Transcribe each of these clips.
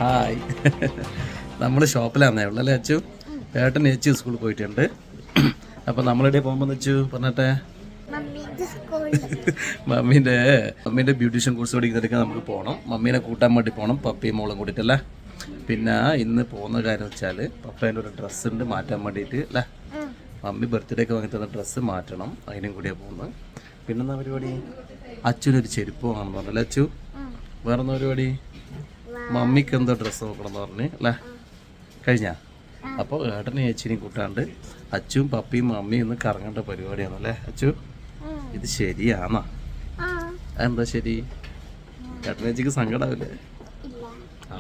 Hi, നമ്മൾ ഷോപ്പിലാന്നേ ഉള്ളല്ലേ അച്ചു? ഏട്ടൻ ഏച്ചി സ്കൂളിൽ പോയിട്ടുണ്ട്. അപ്പം നമ്മളിവിടെ പോകുമ്പോൾ അച്ചു പറഞ്ഞട്ടെ, മമ്മീൻ്റെ ബ്യൂട്ടീഷ്യൻ കോഴ്സ് പഠിക്കുന്നതിലേക്ക് നമുക്ക് പോകണം. മമ്മീനെ കൂട്ടാൻ വേണ്ടി പോകണം, പപ്പയും മോളും കൂടിയിട്ടല്ലേ. പിന്നെ ഇന്ന് പോകുന്ന കാര്യം വെച്ചാൽ പപ്പേൻ്റെ ഒരു ഡ്രസ്സ് ഉണ്ട് മാറ്റാൻ വേണ്ടിയിട്ട് അല്ലേ. മമ്മി ബർത്ത്ഡേക്ക് വാങ്ങി തന്ന ഡ്രസ്സ് മാറ്റണം, അതിനും കൂടിയാണ് പോകുന്നത്. പിന്നെന്താ പരിപാടി? അച്ഛനൊരു ചെരുപ്പ് വാങ്ങണം പറഞ്ഞല്ലേ അച്ചു? വേറെന്താ പരിപാടി? മമ്മിക്ക് എന്തോ ഡ്രസ്സ് നോക്കണം എന്ന് പറഞ്ഞ് അല്ലേ. കഴിഞ്ഞാ? അപ്പോൾ ഏട്ടനെ ചേച്ചിനെയും കൂട്ടാണ്ട് അച്ചും പപ്പിയും മമ്മിയും ഒന്ന് കറങ്ങേണ്ട പരിപാടിയാണല്ലേ അച്ചു? ഇത് ശരിയാണോ? എന്താ ശരി? ഏട്ടനെ ചേച്ചിക്ക് സങ്കടാവില്ലേ?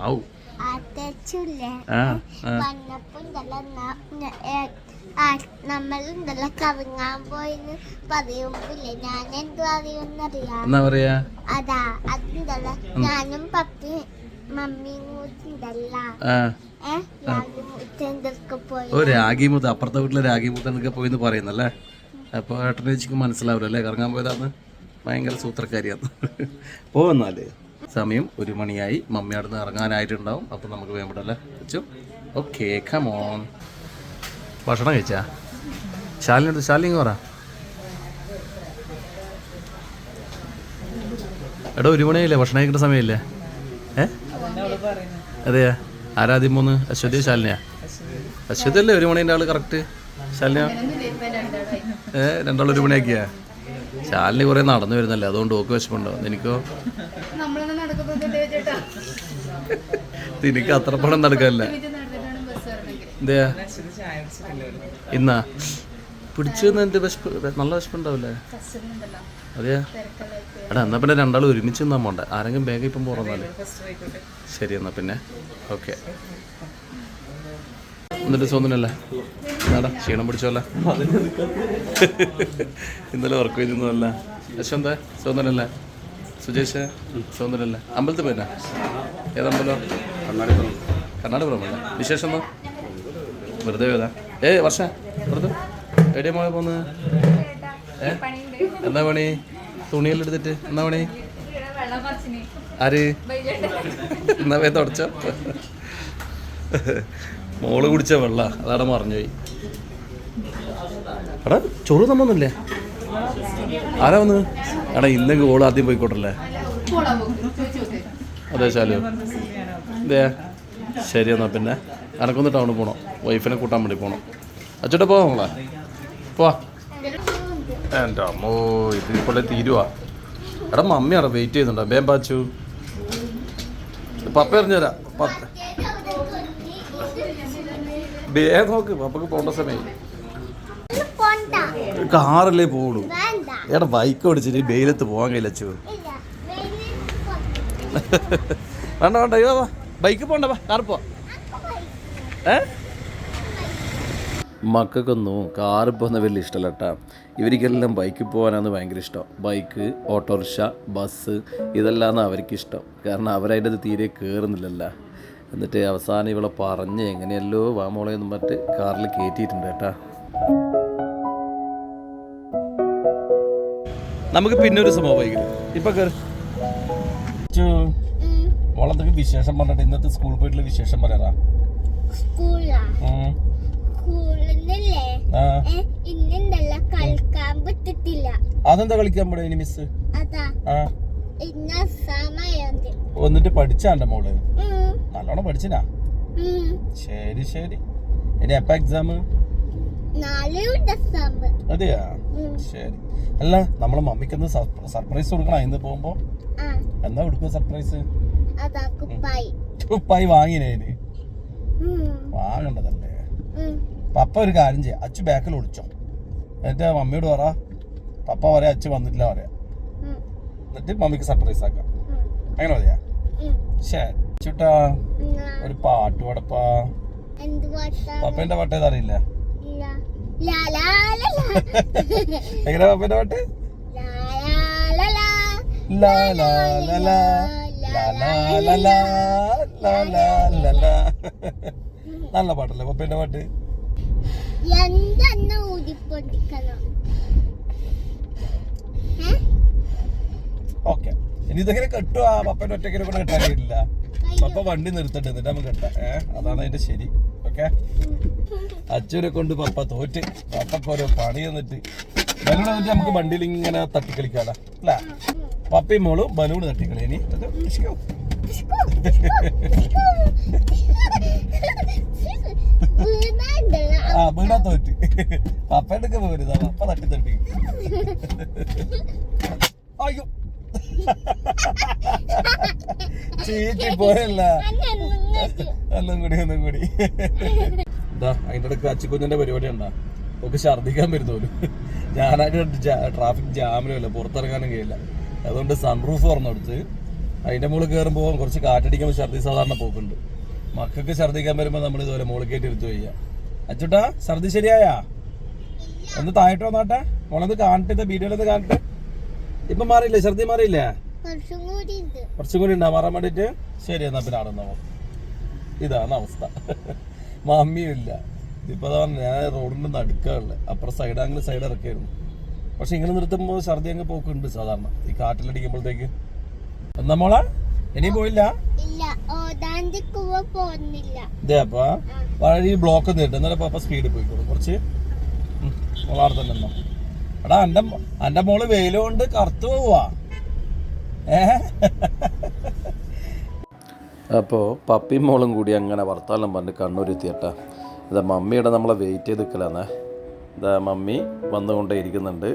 ആവും. എന്നാ പറയാ? ഞാനും പപ്പി മമ്മിയും രാഗിമുത്ത, അപ്പുറത്തെ വീട്ടിലെ രാഗിമുത്തനൊക്കെ പോയിന്ന് പറയുന്നല്ലേ. അപ്പോൾ ഏട്ടനെ ചേച്ചിക്ക് മനസ്സിലാവില്ല അല്ലേ കറങ്ങാൻ പോയതാന്ന്? ഭയങ്കര സൂത്രക്കാരിയാന്ന്. പോകുന്നാല് സമയം 1 മണിയായി, മമ്മി അവിടെ നിന്ന് ഇറങ്ങാനായിട്ടുണ്ടാവും. അപ്പം നമുക്ക് വേണ്ടല്ലേ വെച്ചു? Okay, come on. ഭക്ഷണം കഴിച്ചാ? ശാലിനി ശാലിനി പറ. എടാ 1 മണിയായില്ലേ? ഭക്ഷണം കഴിക്കേണ്ട സമയമില്ലേ? അതെയാ? ആരാദ്യം പോന്ന്? അശ്വതിയോ ശാലിനിയാ? അശ്വതി അല്ലേ 1 മണീൻ്റെ ആള് കറക്റ്റ്. ശാലിനിയോ? രണ്ടാളും 1 മണിയാക്കിയാ? ശാലിനി കുറേ നടന്നു വരുന്നല്ലേ, അതുകൊണ്ട് ഓക്ക് വിഷമമുണ്ടോ? എനിക്കോ? എനിക്ക് അത്ര പണം നടക്കാനല്ലേ. എന്തെയാ ഇന്നാ പിടിച്ചു എൻ്റെ വിശപ്പ്? നല്ല വിശപ്പുണ്ടാവില്ലേ? അതെയാ? എടാ എന്നാ പിന്നെ രണ്ടാളും ഒരുമിച്ച് നിന്നാൻ പോണ്ടേ? ആരെങ്കിലും ബാഗ് ഇപ്പം പോറന്നാലേ. ശരി എന്നാ പിന്നെ ഓക്കെ. എന്നിട്ട് തോന്നുന്നല്ലേ എന്നാടാ ക്ഷീണം പിടിച്ചോല്ല? ഇന്നലെ വർക്ക് ചെയ്തിരുന്നതല്ല. യശോന്താ തോന്നലല്ലേ? സുജേഷ് തോന്നലല്ലേ? അമ്പലത്തിൽ പോയില്ല? ഏതമ്പലം? കർണാടകപുരം അല്ലേ? വിശേഷം എന്നാ? വെറുതെ പോയതാ? വർഷ വെറുതെ എവിടെയാ മോളെ പോന്ന്? എന്താ പണി? തുണിയെല്ലാം എടുത്തിട്ട് എന്താ പണി? ആര്? എന്നാ വേ തുടച്ചോ? മോള് കുടിച്ച വെള്ള അതവിടെ മറിഞ്ഞുപോയി. എടാ ചോറ് തന്നൊന്നുമില്ലേ? ആരാ വന്ന്? എടാ ഇല്ലെങ്കിൽ ഓള് ആദ്യം പോയിക്കോട്ടല്ലേ. അതെ ശാലു ഇതേ ശരി എന്നാ പിന്നെ എനക്കൊന്ന് ടൗണിൽ പോകണം, വൈഫിനെ കൂട്ടാൻ വേണ്ടി പോകണം. അച്ചോട്ടെ പോവാ മോളെ, പോവാ. എൻ്റെ അമ്മോ ഇത് ഇപ്പോൾ തീരുവാ. എടാ മമ്മിയാടാ വെയിറ്റ് ചെയ്യുന്നുണ്ടോ? വേം പാച്ചു പപ്പ എറിഞ്ഞുതരാം. നോക്ക് പപ്പക്ക് പോകേണ്ട സമയം. കാറല്ലേ പോളൂ. എടാ ബൈക്ക് ഓടിച്ചിട്ട് വെയിലത്ത് പോകാൻ കഴിയില്ല അച്ചു. വേണ്ട വേണ്ട അയ്യോ ബൈക്ക് പോണ്ട, കാറ് പോവാ. മക്കൾക്കൊന്നും കാറ് പോകുന്ന വലിയ ഇഷ്ടമല്ല കേട്ടാ. ഇവർക്കെല്ലാം ബൈക്കിൽ പോകാനാണ് ഭയങ്കര ഇഷ്ടം. ബൈക്ക്, ഓട്ടോറിക്ഷ, ബസ് ഇതെല്ലാം അവർക്കിഷ്ടം. കാരണം അവരതിൻ്റെ അത് തീരെ കയറുന്നില്ലല്ലോ. എന്നിട്ട് അവസാനം ഇവളെ പറഞ്ഞ് എങ്ങനെയല്ലോ വാ മോളെ എന്നും പറഞ്ഞിട്ട് കാറിൽ കയറ്റിയിട്ടുണ്ട് കേട്ടാ. നമുക്ക് പിന്നെ ഒരു സംഭവം വൈകിട്ട് ഇപ്പൊ മോളെന്തൊക്കെ വിശേഷം പറഞ്ഞിട്ട് ഇന്നത്തെ സ്കൂളിൽ പോയിട്ടുള്ള വിശേഷം പറയാ. അതെന്താ കളിക്കാൻ പോടെ ഇനി മിസ്? വന്നിട്ട് പഠിച്ചാണ്ട മോള്? നല്ലോണം പഠിച്ചിനാ? ശരി ശരി. ഇനി എപ്പ എക്സാം? അതെയാ? ശരി. അല്ല നമ്മളെ മമ്മിക്കൊന്ന് സർപ്രൈസ് കൊടുക്കണം ഇന്ന് പോകുമ്പോ. എന്താ കൊടുക്കുക സർപ്രൈസ്? കുപ്പായി വാങ്ങിനേന് വാങ്ങണ്ടതല്ലേ? പപ്പ ഒരു കാര്യം ചെയ്യാം, അച്ചു ബാക്കിൽ ഒളിച്ചോ. എന്നിട്ട് മമ്മിയോട് പറ, പപ്പ പറയാ അച്ചു വന്നിട്ടില്ല പറയാ. എന്നിട്ട് മമ്മിക്ക് സർപ്രൈസ് ആക്കാം. അങ്ങനെ മതിയാ? ശരി ചുട്ടാ ഒരു പാട്ട് പാടപ്പാ. പപ്പേന്റെ പാട്ട് ഏതാ അറിയില്ല? എങ്ങനെ പപ്പേന്റെ പാട്ട്? നല്ല പാട്ടല്ലേ പപ്പേന്റെ പാട്ട്? ഇനി ഇതെങ്ങനെ കെട്ടുക പപ്പന്റെ ഒറ്റയ്ക്ക് കൂടെ കെട്ടാൻ കഴിയില്ല. പപ്പ വണ്ടി നിർത്തട്ടെ എന്നിട്ട് നമുക്ക് കെട്ടാം. അതാണ് അതിന്റെ ശരി. ഓക്കെ, അച്ഛനെ കൊണ്ട് പപ്പ തോറ്റ്. പപ്പക്ക് ഓരോ പണി തന്നിട്ട് ബലൂൺ വന്നിട്ട് നമുക്ക് വണ്ടിയിൽ ഇങ്ങനെ തട്ടിക്കളിക്കാലോ അല്ലേ? പപ്പയും മോളും ബലൂൺ തട്ടിക്കളി. ഇനി വീണാ തോറ്റ്. പപ്പയുടെ പോരുതാ, പപ്പ തട്ടി തട്ടി. അയ്യോ ചീറ്റി പോയല്ല. ഒന്നും കൂടി എന്താ അതിന്റെ ഇടയ്ക്ക് അച്ചിക്കുഞ്ഞിന്റെ പരിപാടി ഉണ്ടാ. ഒക്കെ ഛർദിക്കാൻ വരുന്നോലും. ഞാനായിട്ട് ട്രാഫിക് ജാമിലുമല്ല, പുറത്തിറങ്ങാനും കഴിയില്ല. അതുകൊണ്ട് സൺറൂഫ് തുറന്നെടുത്ത് അതിന്റെ മുകളിൽ കയറുമ്പോൾ കുറച്ച് കാറ്റടിക്കുമ്പോൾ ഛർദി സാധാരണ പോക്കുണ്ട്. മക്കൾക്ക് ഛർദിക്കാൻ വരുമ്പോൾ നമ്മൾ ഇതുപോലെ മുകളിൽ കയറ്റി എടുത്തു വയ്യ. അച്ചുട്ടാ ഛർദി ശരിയായാ? ഒന്ന് താഴോട്ട് വന്നാട്ടെ മോളത് കാണട്ടെ, വീഡിയോയിലത് കാണട്ടെ. ഇപ്പൊ മാറിയില്ലേ? ഛർദി മാറിയില്ലേ? കുറച്ചും കൂടി ഉണ്ടാ മാറാൻ വേണ്ടിട്ട്. ശരി എന്നാ പിന്നെ ആണെന്നാ. ഇതാണ് അവസ്ഥ. മമ്മിയും ഇല്ല. ഇപ്പൊ ഞാൻ റോഡിന്റെ നടുക്കാണല്ലേ. അപ്പുറം സൈഡ് ഇറക്കിയായിരുന്നു. പക്ഷെ ഇങ്ങനെ നിർത്തുമ്പോൾ ഛർദി അങ്ങ് പോക്കുണ്ട് സാധാരണ ഈ കാറ്റിലടിക്കുമ്പോഴത്തേക്ക്. എന്നാ മോളെ ഇനിയും പോയില്ല? ഇതേ അപ്പ വഴി ബ്ലോക്ക് നേരിട്ട് എന്നാലും പാപ്പ സ്പീഡിൽ പോയിക്കോളൂ. കുറച്ച് മോളാടെ തന്നെ എന്നാ. എടാ എന്റെ മോള് വെയില് കൊണ്ട് കറുത്തു പോവാ. അപ്പോൾ പപ്പിയും മോളും കൂടി അങ്ങനെ വർത്താനം പറഞ്ഞ് കണ്ണൂരെത്തിയട്ടാ. ഇതാ മമ്മിയുടെ നമ്മളെ വെയിറ്റ് ചെയ്ത് നിൽക്കലാന്നേ. ഇതാ മമ്മി വന്നുകൊണ്ടേ ഇരിക്കുന്നുണ്ട്.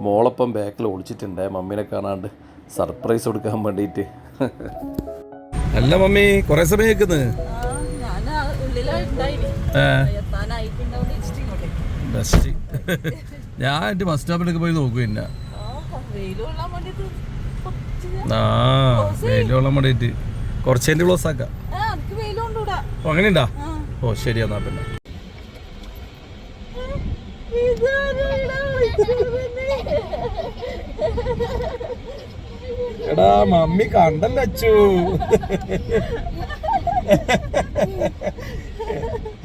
മോളൊപ്പം ബാക്കിൽ ഒളിച്ചിട്ടുണ്ട് മമ്മീനെ കാണാണ്ട് സർപ്രൈസ് കൊടുക്കാൻ വേണ്ടിയിട്ട്. അല്ല മമ്മി കുറെ സമയം നിൽക്കുന്നത്. ഞാൻ എൻ്റെ ബസ് സ്റ്റോപ്പിലൊക്കെ പോയി നോക്കൂ. പിന്നെ വെയിൽ കൊള്ളാൻ വേണ്ടിയിട്ട് കുറച്ച് എൻ്റെ ക്ലോസ് ആക്കാം. അങ്ങനെയുണ്ടാ? ഓ ശരി എന്നാ പിന്നെ. എടാ മമ്മി കണ്ടല്ലോ അച്ചു.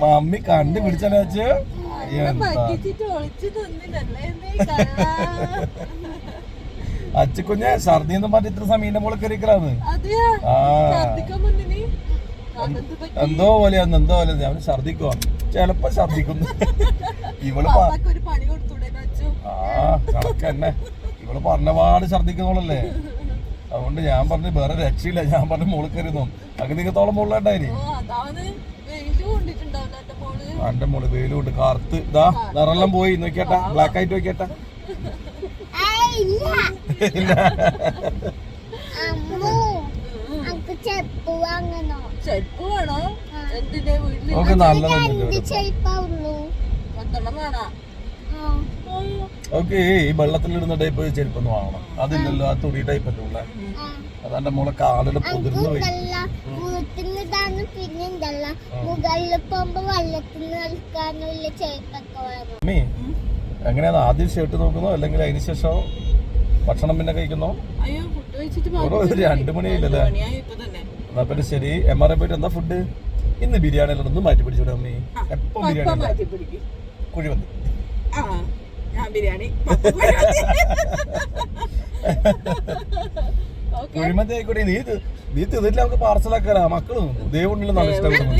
മമ്മി കണ്ടു പിടിച്ചല്ലോ അച്ചു. അച്ചുകുഞ്ഞെ ഛർദി ഒന്നും പറഞ്ഞ ഇത്ര സമയം മോളെ കയറിക്കലാന്ന്. എന്തോ പോലെ അവന് ഛർദിക്കുവാ. ചെലപ്പോ ഛർദിക്കുന്നു. ഇവള് കണക്കന്നെ. ഇവള് പറഞ്ഞപാട് ഛർദിക്കുന്നോളല്ലേ. അതുകൊണ്ട് ഞാൻ പറഞ്ഞു വേറെ രക്ഷയില്ല. ഞാൻ പറഞ്ഞു മോള് കയറിയെന്നു. അങ്ങനെ നിങ്ങത്തോളം മുകളിലുണ്ടായിന്. എന്റെ മോള് വെയിലും ഉണ്ട് കറുത്ത്. ഇതാ നിറെല്ലാം പോയി നോക്കിയാട്ടാ. ബ്ലാക്ക് ആയിട്ട് നോക്കിയാട്ടാ. ഓക്കെ ഈ വെള്ളത്തിലിടുന്ന ടൈപ്പ് ചെരുപ്പൊന്നും വാങ്ങണം. അതില്ലല്ലോ, ആ തുണി ടൈപ്പ് അല്ലേ ഉള്ള. അതെന്റെ മോളെ കാലില് പൊതിർന്നു പോയി. എങ്ങനെയാ ആദ്യം ഷർട്ട് നോക്കുന്നോ അല്ലെങ്കിൽ അതിന് ശേഷം ഭക്ഷണം പിന്നെ കഴിക്കുന്നോ? 2 മണിയില്ലല്ലേ? എന്നാ പിന്നെ ശരി. MRI പോയിട്ട് എന്താ ഫുഡ്? ഇന്ന് ബിരിയാണിയിലൊന്നും ഒന്ന് മാറ്റി പിടിച്ചൂടെ അമ്മേ? എപ്പം ബിരിയാണി കുഴിമന്തി. കുഴിമന്തി ആയിക്കോട്ടെ. നീ തിന്നില്ല നമുക്ക് പാർസലാക്കാനാ. മക്കളും ദേവുണ്ടിലും നല്ല ഇഷ്ടപ്പെടുന്നു.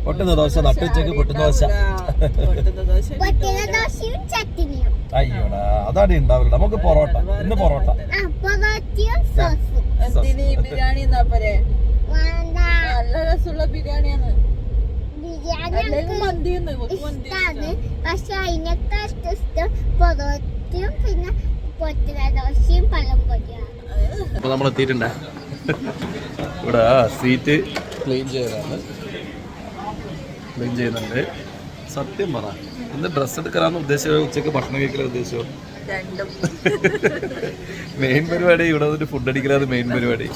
പൊട്ടുന്ന ദോശ നട്ടുച്ചക്ക് പൊട്ടുന്ന ദോശ. അയ്യോടാ അതാടി ഉണ്ടാവില്ല. നമുക്ക് പൊറോട്ട. ഇന്ന് പൊറോട്ട. പക്ഷെ അതിനൊക്കെ ഇഷ്ടം പൊറോട്ടയും പിന്നെ പൊട്ടുന്ന ദോശയും പഴം പൊടിയാണ്. അപ്പൊ നമ്മൾ എത്തിയിട്ടുണ്ടേ. ഇവിടെ സീറ്റ് ക്ലീൻ ചെയ്യലാണ്. ക്ലീൻ ചെയ്യുന്നുണ്ട്. സത്യം പറ ഇന്ന് ഡ്രസ്സ് എടുക്കാനാണ് ഉദ്ദേശിച്ചോ ഉച്ചക്ക് ഭക്ഷണം കഴിക്കലാണ് ഉദ്ദേശിച്ചോ? മെയിൻ പരിപാടി ഇവിടെ വന്നിട്ട് ഫുഡ് അടിക്കലാണ് മെയിൻ പരിപാടി.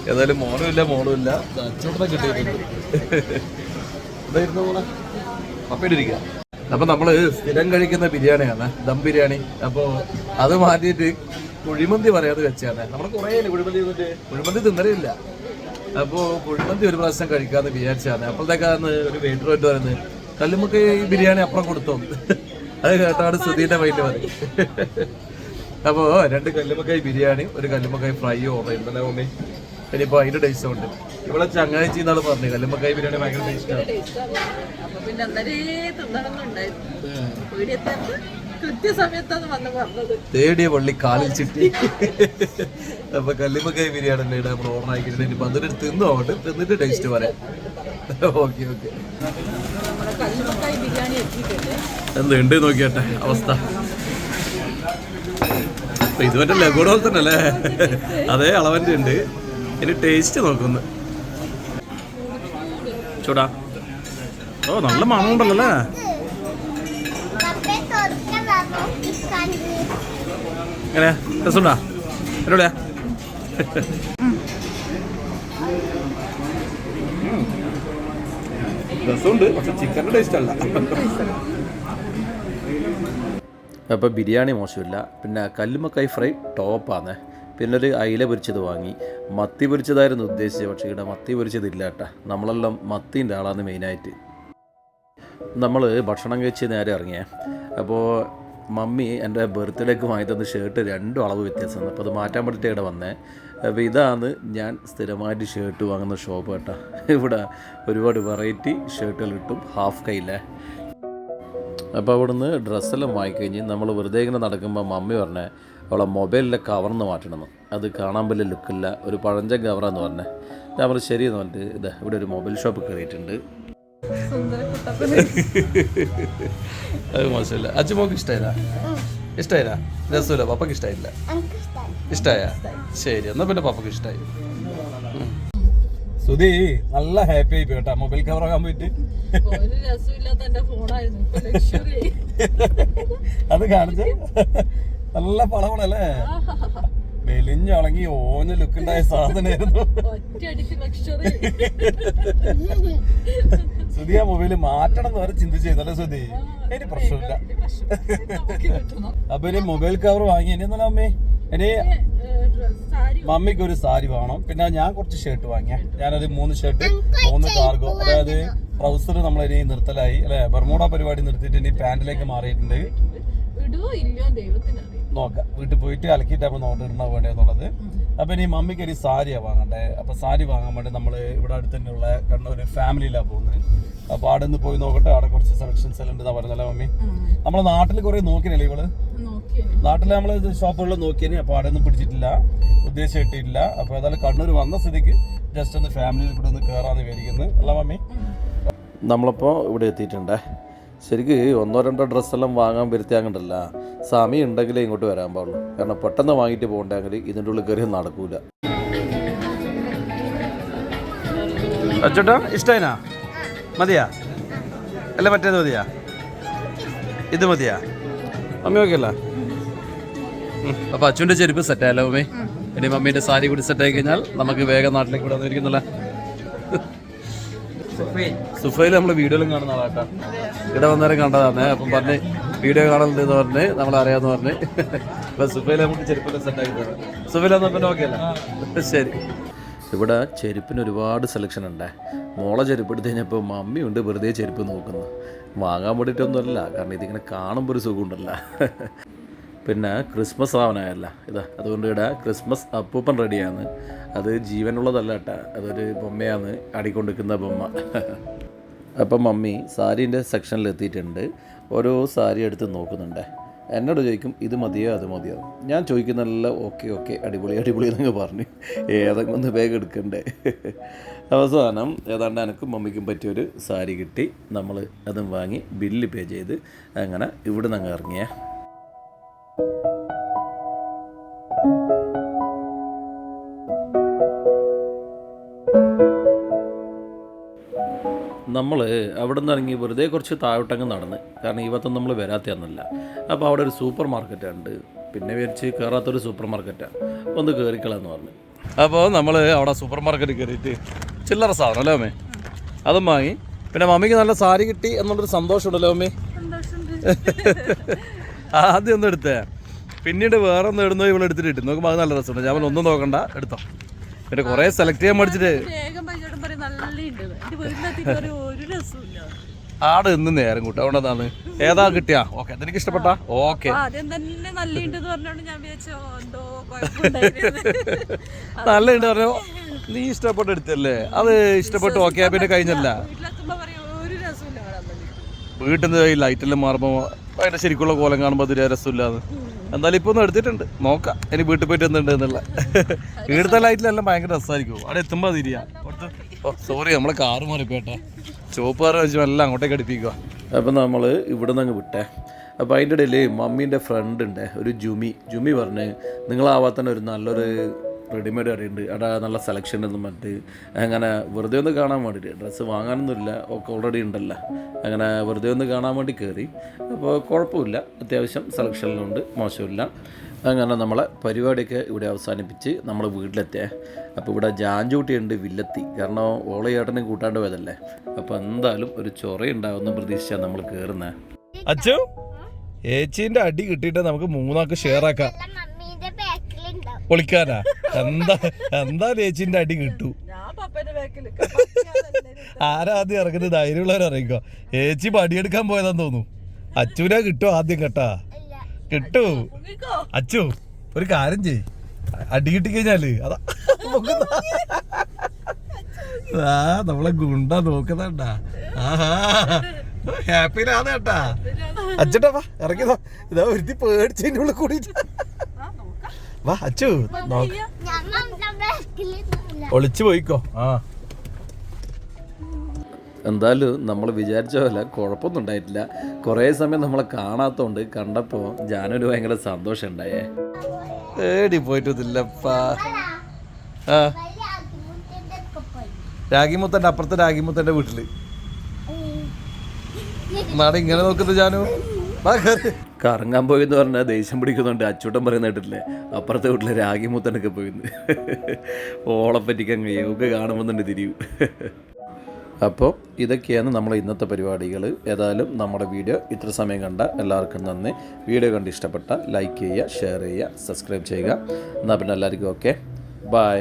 ഏതായാലും മോനും ഇല്ല അച്ചോട്ടനെ കിട്ടിയിട്ടുണ്ട്. ഇതായിരുന്നു മോളെ പപ്പയിട്ടിരിക്കുക. അപ്പൊ നമ്മള് സ്ഥിരം കഴിക്കുന്ന ബിരിയാണിയാണ്, ദം ബിരിയാണി. അപ്പൊ അത് മാറ്റിയിട്ട് കുഴിമന്തി പറയാതെ വെച്ചാണ്. നമ്മള് കുറേ കുഴിമന്തി തിന്നലില്ല. അപ്പോൾ കുഴിമന്തി ഒരു പ്രാവശ്യം കഴിക്കാന്ന് വിചാരിച്ചാണ്. അപ്പോഴത്തേക്കാന്ന് ഒരു വെയിറ്റർ ആയിട്ട് പറയുന്നത് കല്ലുമ്മക്ക് ഈ ബിരിയാണി അപ്പുറം കൊടുത്തോ. അത് കേട്ടാണ് സുധീന്റെ മൈൻഡ് മതി. അപ്പോൾ 2 കല്ലുമ്മക്കായ് ബിരിയാണി 1 കല്ലുമ്മക്കായ് ഫ്രൈ ഓർഡർ ചെയ്യുന്നല്ലേ മമ്മി. ഇനിയിപ്പോൾ അതിൻ്റെ ടേസ്റ്റ് ഉണ്ട്. ഇവിടെ ചങ്ങാഴ്ച എന്നാണ് പറഞ്ഞത് കല്ലുമ്മക്കായ് ബിരിയാണി ഭയങ്കര ടേസ്റ്റാണ്. പിന്നെ കൃത്യസമയത്താണ് വന്ന് പറഞ്ഞത്. തേടിയ പള്ളി കാലിൽ ചിട്ടി. അപ്പൊ കല്ലുമ്മക്കായ് ബിരിയാണി അല്ലേ നമ്മൾ ഓർഡർ ആക്കിയിട്ട് ഇനി പന്തിട്ട് തിന്നോട്ട് തിന്നിട്ട് ടേസ്റ്റ് പറയാം. Okay okay. എന്തുണ്ട് നോക്കിയാട്ടെ അവസ്ഥ. ഇത് മറ്റേ ലഗോഡ് പോലെ തന്നെ അല്ലേ? അതേ അളവൻ്റെ ഉണ്ട്. ഇനി ടേസ്റ്റ് നോക്കുന്നു. ചൂടാ. ഓ നല്ല മണമുണ്ടല്ലോ അല്ലേ? എങ്ങനെയാ രസമുണ്ടാ? എന്നോടെയാ രസമുണ്ട്, പക്ഷെ ചിക്കൻ്റെ ടേസ്റ്റ് അല്ല. അപ്പോൾ ബിരിയാണി മോശമില്ല. പിന്നെ കല്ലുമ്മക്കായ് ഫ്രൈ ടോപ്പാണ്. പിന്നെ ഒരു അയില പൊരിച്ചത് വാങ്ങി. മത്തി പൊരിച്ചതായിരുന്നു ഉദ്ദേശിച്ചത്, പക്ഷേ ഇവിടെ മത്തി പൊരിച്ചതില്ല കേട്ടോ. നമ്മളെല്ലാം മത്തീൻ്റെ ആളാണ് മെയിനായിട്ട്. നമ്മൾ ഭക്ഷണം കഴിച്ച് നേരെ ഇറങ്ങിയേ. അപ്പോൾ മമ്മി എൻ്റെ ബർത്ത്ഡേക്ക് വാങ്ങി തന്ന ഷർട്ട് 2 അളവ് വ്യത്യാസമാണ്. അപ്പോൾ അത് മാറ്റാൻ വേണ്ടിയിട്ട് ഇവിടെ വന്നേ. അപ്പോൾ ഇതാണ് ഞാൻ സ്ഥിരമായിട്ട് ഷർട്ട് വാങ്ങുന്ന ഷോപ്പ് കേട്ടോ. ഇവിടെ ഒരുപാട് വെറൈറ്റി ഷർട്ടുകൾ കിട്ടും, ഹാഫ് കൈയിലെ. അപ്പോൾ അവിടുന്ന് ഡ്രസ്സെല്ലാം വാങ്ങിക്കഴിഞ്ഞ് നമ്മൾ വെറുതെ ഇങ്ങനെ നടക്കുമ്പോൾ മമ്മി പറഞ്ഞേ അവളെ മൊബൈലിലെ കവർന്ന് മാറ്റണമെന്ന്. അത് കാണാൻ വലിയ ലുക്കില്ല, ഒരു പഴഞ്ചൻ കവറാന്ന് പറഞ്ഞേ. ഞാൻ പറഞ്ഞു ശരിയെന്ന് പറഞ്ഞിട്ട് ഇതാ ഇവിടെ ഒരു മൊബൈൽ ഷോപ്പ് കയറിയിട്ടുണ്ട്. അത് മോശമില്ല. അച്ഛമ്മക്ക് ഇഷ്ടമായില്ല? ഇഷ്ടമായില്ല? രസമില്ല? പപ്പക്ക് ഇഷ്ടമായില്ല? ഇഷ്ടമായ? ശരി, എന്നാ പിന്നെ പപ്പക്ക് ഇഷ്ടമായി. സുധി നല്ല ഹാപ്പി ആയി കേട്ടാ മൊബൈൽ കവർ ആകാൻ പോയിട്ട്. അത് കാണിച്ച നല്ല പളവളല്ലേ? മെലിഞ്ഞുണങ്ങി ഓഞ്ഞ ലുക്കുണ്ടായ സാധനമായിരുന്നു. സുധി ആ മൊബൈല് മാറ്റണം എന്ന് വരെ ചിന്തിച്ചല്ലേ സുധി? ഇനി പ്രശ്നമില്ല. അപ്പൊ ഇനി മൊബൈൽ കവർ വാങ്ങി. ഇനി എന്നാ അമ്മേ ഇനി മമ്മിക്ക് ഒരു സാരി വേണം. പിന്നെ ഞാൻ കുറച്ച് ഷർട്ട് വാങ്ങിയ. ഞാനൊരു 3 ഷർട്ട് 3 കാർഗോ, അതായത് ട്രൗസർ നമ്മളിനി നിർത്തലായി അല്ലെ? ബർമൂഡ പരിപാടി നിർത്തിയിട്ട് ഇനി പാന്റിലേക്ക് മാറിയിട്ടുണ്ട്. നോക്കാം വീട്ടിൽ പോയിട്ട് അലക്കിയിട്ടാകുമ്പോൾ നോട്ടിടണോ വേണ്ടതെന്നുള്ളത്. അപ്പൊ ഇനി മമ്മിക്ക് ഒരു സാരിയാണ് വാങ്ങണ്ടേ. അപ്പൊ സാരി വാങ്ങാൻ വേണ്ടി നമ്മൾ ഇവിടെ അടുത്ത് തന്നെയുള്ള കണ്ണൂർ ഫാമിലിയിലാണ് പോകുന്നത്. അപ്പൊ അവിടെ നിന്ന് പോയി നോക്കട്ടെ. അവിടെ കുറച്ച് സെലക്ഷൻസ് എല്ലാം ഉണ്ടെന്നാ പറഞ്ഞല്ലേ മമ്മി? നമ്മളെ നാട്ടിൽ കുറെ നോക്കിനല്ലേ ഇവള്? നാട്ടിൽ നമ്മള് ഷോപ്പുകളിൽ നോക്കിയേ. അപ്പൊ അവിടെ ഒന്നും പിടിച്ചിട്ടില്ല, ഉദ്ദേശം കിട്ടിയിട്ടില്ല. അപ്പൊ ഏതായാലും കണ്ണൂർ വന്ന സ്ഥിതിക്ക് ജസ്റ്റ് ഒന്ന് ഫാമിലിയിൽ കൂടെ ഒന്ന് കയറാന്ന് വിചാരിക്കുന്നത് അല്ല മമ്മി? നമ്മളിപ്പോൾ ഇവിടെ എത്തിയിട്ടുണ്ടേ. ശരിക്ക് 1-2 ഡ്രസ്സെല്ലാം വാങ്ങാൻ വരുത്തിയാങ്ങണ്ടല്ല. സമയം ഉണ്ടെങ്കിലേ ഇങ്ങോട്ട് വരാൻ പാടുള്ളൂ. കാരണം പെട്ടെന്ന് വാങ്ങിയിട്ട് പോകണ്ടെങ്കിൽ ഇതിൻ്റെ ഉള്ളിൽ കയറി നടക്കൂല. അച്ചോട്ടാ ഇഷ്ടായിനാ? മതിയാ? അല്ല മറ്റേത് മതിയാ? ഇത് മതിയാ? മമ്മി ഓക്കെ അല്ല? അപ്പൊ അച്ഛൻ്റെ ചെരുപ്പ് സെറ്റായല്ലോ മമ്മി. ഇനി മമ്മീൻ്റെ സാരി കൂടി സെറ്റായി കഴിഞ്ഞാൽ നമുക്ക് വേഗം നാട്ടിലേക്ക് ഇവിടെ വന്നിരിക്കുന്നില്ല. സുഫയിൽ നമ്മൾ വീഡിയോയിലും കാണുന്ന ആളാട്ടാ. ഇവിടെ വന്നേരം കണ്ടതാണ്. അപ്പം പറഞ്ഞ് വീഡിയോ കാണുന്നുണ്ടെന്ന് പറഞ്ഞ് നമ്മളറിയാമെന്ന് പറഞ്ഞ് ഇപ്പൊ സുഫയിൽ നമുക്ക് ചെരുപ്പൊക്കെ സെറ്റാക്കി തരാം. സുഫയിലാന്ന് പിന്നെ ഓക്കെ അല്ല? ശരി. ഇവിടെ ചെരുപ്പിന് ഒരുപാട് സെലക്ഷൻ ഉണ്ടേ. മോളെ ചെരുപ്പ് എടുത്ത് കഴിഞ്ഞപ്പോൾ മമ്മിയുണ്ട് വെറുതെ ചെരുപ്പ് നോക്കുന്നു. വാങ്ങാൻ വേണ്ടിയിട്ടൊന്നുമല്ല, കാരണം ഇതിങ്ങനെ കാണുമ്പോൾ ഒരു സുഖമുണ്ടല്ല. പിന്നെ ക്രിസ്മസ് ആവാനായല്ല ഇതാ, അതുകൊണ്ട് ഇവിടെ ക്രിസ്മസ് അപ്പൂപ്പൻ റെഡിയാണ്. അത് ജീവനുള്ളതല്ല കേട്ടാ, അതൊരു ബൊമ്മയാണ്, ആടിക്കൊണ്ടിരിക്കുന്ന ബൊമ്മ. അപ്പം മമ്മി സാരീൻ്റെ സെക്ഷനിൽ എത്തിയിട്ടുണ്ട്. ഓരോ സാരി എടുത്ത് നോക്കുന്നുണ്ട്. എന്നോട് ചോദിക്കും ഇത് മതിയോ അത് മതിയോ. ഞാൻ ചോദിക്കുന്നതെല്ലാം ഓക്കെ ഓക്കെ അടിപൊളി അടിപൊളി എന്നൊക്കെ പറഞ്ഞു. ഏതെങ്കിലും ഒന്ന് വേഗം എടുക്കണ്ടേ. അവസാനം ഏതാണ്ട് എനിക്കും മമ്മിക്കും പറ്റിയൊരു സാരി കിട്ടി. നമ്മൾ അതും വാങ്ങി ബില്ല് പേ ചെയ്ത് അങ്ങനെ ഇവിടെ നിന്ന് അങ്ങ് ഇറങ്ങിയേ. നമ്മൾ അവിടെ നിന്ന് ഇറങ്ങി വെറുതെ കുറച്ച് താഴോട്ടങ്ങ് നടന്ന്, കാരണം ഈ ഭാഗത്തൊന്നും നമ്മൾ വരാത്തതൊന്നുമല്ല. അപ്പോൾ അവിടെ ഒരു സൂപ്പർ മാർക്കറ്റുണ്ട്. പിന്നെ വിചാരിച്ച് കയറാത്തൊരു സൂപ്പർ മാർക്കറ്റാണ്, ഒന്ന് കയറിക്കളയെന്ന് പറഞ്ഞു. അപ്പോൾ നമ്മൾ അവിടെ സൂപ്പർ മാർക്കറ്റ് കയറിയിട്ട് ചില്ലറ സാധനം അല്ലേ അമ്മേ അതും വാങ്ങി. പിന്നെ മമ്മിക്ക് നല്ല സാരി കിട്ടി എന്നുള്ളൊരു സന്തോഷമുണ്ടല്ലോ അമ്മേ. ആദ്യം ഒന്നും എടുത്തേ, പിന്നീട് വേറെ ഒന്ന് ഇടുന്നോ ഇവിടെ എടുത്തിട്ട് ഇട്ടു നോക്കുമ്പോൾ അത് നല്ല രസമുണ്ട്. ഞാൻ ഒന്നും നോക്കണ്ട എടുത്തോ. പിന്നെ കുറേ സെലക്ട് ചെയ്യാൻ പഠിച്ചിട്ട് ആടെ ഇന്ന് നേരം കൂട്ടും അതുകൊണ്ടാണ് ഏതാ കിട്ടിയാ ഓക്കെ അതെനിക്ക് ഇഷ്ടപ്പെട്ടാ ഓക്കെ ആദ്യം തന്നെ നല്ലുണ്ടെന്ന് പറഞ്ഞോണ്ട് ഞാൻ വിചാരിച്ചോ എന്തോ കുഴപ്പമുണ്ടായിരുന്നു. നല്ലുണ്ട് പറഞ്ഞോ നീ ഇഷ്ടപ്പെട്ട് എടുത്തല്ലേ അത് ഇഷ്ടപ്പെട്ട് ഓക്കെ പിന്നെ കഴിഞ്ഞല്ല വീട്ടിലെത്തുമ്പോ പറയും ഒരു രസമില്ല കാണാൻ വേണ്ടി. വീട്ടിൽ നിന്ന് ഈ ലൈറ്റെല്ലാം മാറുമ്പോൾ അതിൻ്റെ ശരിക്കുള്ള കോലം കാണുമ്പോൾ അത് രസമില്ലാന്ന് എന്തായാലും ഇപ്പോൾ ഒന്ന് എടുത്തിട്ടുണ്ട് നോക്കാം ഇനി വീട്ടിൽ പോയിട്ട് എന്തുണ്ട് എന്നുള്ള ഇവിടുത്തെ ലൈറ്റിലെല്ലാം ഭയങ്കര രസമായിരിക്കും അവിടെ എത്തുമ്പോൾ തിരിയാ സോറി നമ്മളെ കാറ് മാറിപ്പോട്ടെ ചുവപ്പ് കാറ് വെച്ച് എല്ലാം അങ്ങോട്ടേക്ക് അടുപ്പിക്കുക അപ്പം നമ്മൾ ഇവിടെ നിന്ന് അങ്ങ് വിട്ടേ അപ്പോൾ അതിൻ്റെ ഇടയിൽ മമ്മീൻ്റെ ഫ്രണ്ട് ഉണ്ട് ഒരു ജുമി പറഞ്ഞ് നിങ്ങളാവാത്തന്നെ ഒരു നല്ലൊരു റെഡിമെയ്ഡ് കടയുണ്ട് അവിടെ നല്ല സെലക്ഷൻ ഒന്നും മറ്റ് അങ്ങനെ വെറുതെ ഒന്ന് കാണാൻ വേണ്ടിയിട്ട് ഡ്രസ്സ് വാങ്ങാനൊന്നുമില്ല ഒക്കെ ഓൾറെഡി ഉണ്ടല്ലോ അങ്ങനെ വെറുതെ ഒന്ന് കാണാൻ വേണ്ടി കയറി അപ്പോൾ കുഴപ്പമില്ല അത്യാവശ്യം സെലക്ഷനിലുണ്ട് മോശമില്ല അങ്ങനെ നമ്മളെ പരിപാടിയൊക്കെ ഇവിടെ അവസാനിപ്പിച്ച് നമ്മൾ വീട്ടിലെത്തിയേ അപ്പോൾ ഇവിടെ ജാഞ്ചൂട്ടിയുണ്ട് വില്ലെത്തി കാരണം ഓളെ ചേട്ടനെ കൂട്ടാണ്ട് പോയതല്ലേ അപ്പോൾ എന്തായാലും ഒരു ചൊറയുണ്ടാവുമെന്ന് പ്രതീക്ഷിച്ചാണ് നമ്മൾ കയറുന്നത് അച്ചു ഏച്ചീൻ്റെ അടി കിട്ടിയിട്ട് നമുക്ക് മൂന്നാൾക്ക് ഷെയർ ആക്കാം മമ്മീന്റെ ബാക്കിലുണ്ടാവും. പൊളിക്കാനാ എന്താ ചേച്ചിന്റെ അടി കിട്ടൂ ഞാൻ പപ്പേന്റെ ബാക്കിൽ ആരാദ്യം ഇറങ്ങുന്നത് ധൈര്യമുള്ളവരറിയിക്കോ ഏച്ചി പടിയെടുക്കാൻ പോയതാന്ന് തോന്നുന്നു അച്ചുവിനെ കിട്ടും ആദ്യം കേട്ടാ കിട്ടൂ അച്ചു ഒരു കാര്യം ചെയ് അടി കിട്ടി കഴിഞ്ഞാല് അതാ ആ നമ്മളെ ഗുണ്ട നോക്കുന്നുണ്ടാ ആഹാ ഹാപ്പിയിലാന്ന് കേട്ടാ അച്ചട്ടാ വാ ഇറങ്ങിയതാ ഇതാ ഒരുത്തി പേടിച്ചതിൻ്റെ ഉള്ളിൽ കൂടിയിട്ട് വാ അച്ചു നോക്ക് ഞാൻ മമ്മീന്റെ ബാക്കിലില്ല. ഒളിച്ചു പോയിക്കോ ആ എന്തായാലും നമ്മൾ വിചാരിച്ച പോലെ കുഴപ്പമൊന്നും ഉണ്ടായിട്ടില്ല കുറേ സമയം നമ്മളെ കാണാത്തോണ്ട് കണ്ടപ്പോൾ ജാനൊരു ഭയങ്കര സന്തോഷം ഉണ്ടായേ ഏടി പോയിട്ടില്ലപ്പാ ആ വലിയ ആദ്യമുറ്റന്റെ ഒക്കെ പോയി. രാഗിമുത്തൻ്റെ അപ്പുറത്തെ രാഗിമുത്തൻ്റെ വീട്ടില് നാടെ ഇങ്ങനെ നോക്കുന്നത് ജാനു കറങ്ങാൻ പോയെന്ന് പറഞ്ഞാൽ ദേഷ്യം പിടിക്കുന്നുണ്ട് അച്ചൂട്ടൻ പറയുന്ന കേട്ടില്ലേ അപ്പുറത്തെ വീട്ടിലെ രാഗിമുത്തനൊക്കെ പോയിന്ന് ഓളപ്പറ്റിക്കങ്ങ് യോഗ കാണുമെന്നുണ്ട് തിരിയും അപ്പോൾ ഇതൊക്കെയാണ് നമ്മളെ ഇന്നത്തെ പരിപാടികൾ ഏതായാലും നമ്മുടെ വീഡിയോ ഇത്ര സമയം കണ്ട എല്ലാവർക്കും നന്ദി വീഡിയോ കണ്ട് ഇഷ്ടപ്പെട്ട ലൈക്ക് ചെയ്യുക ഷെയർ ചെയ്യുക സബ്സ്ക്രൈബ് ചെയ്യുക എന്നാൽ പിന്നെ എല്ലാവർക്കും ഓക്കെ ബൈ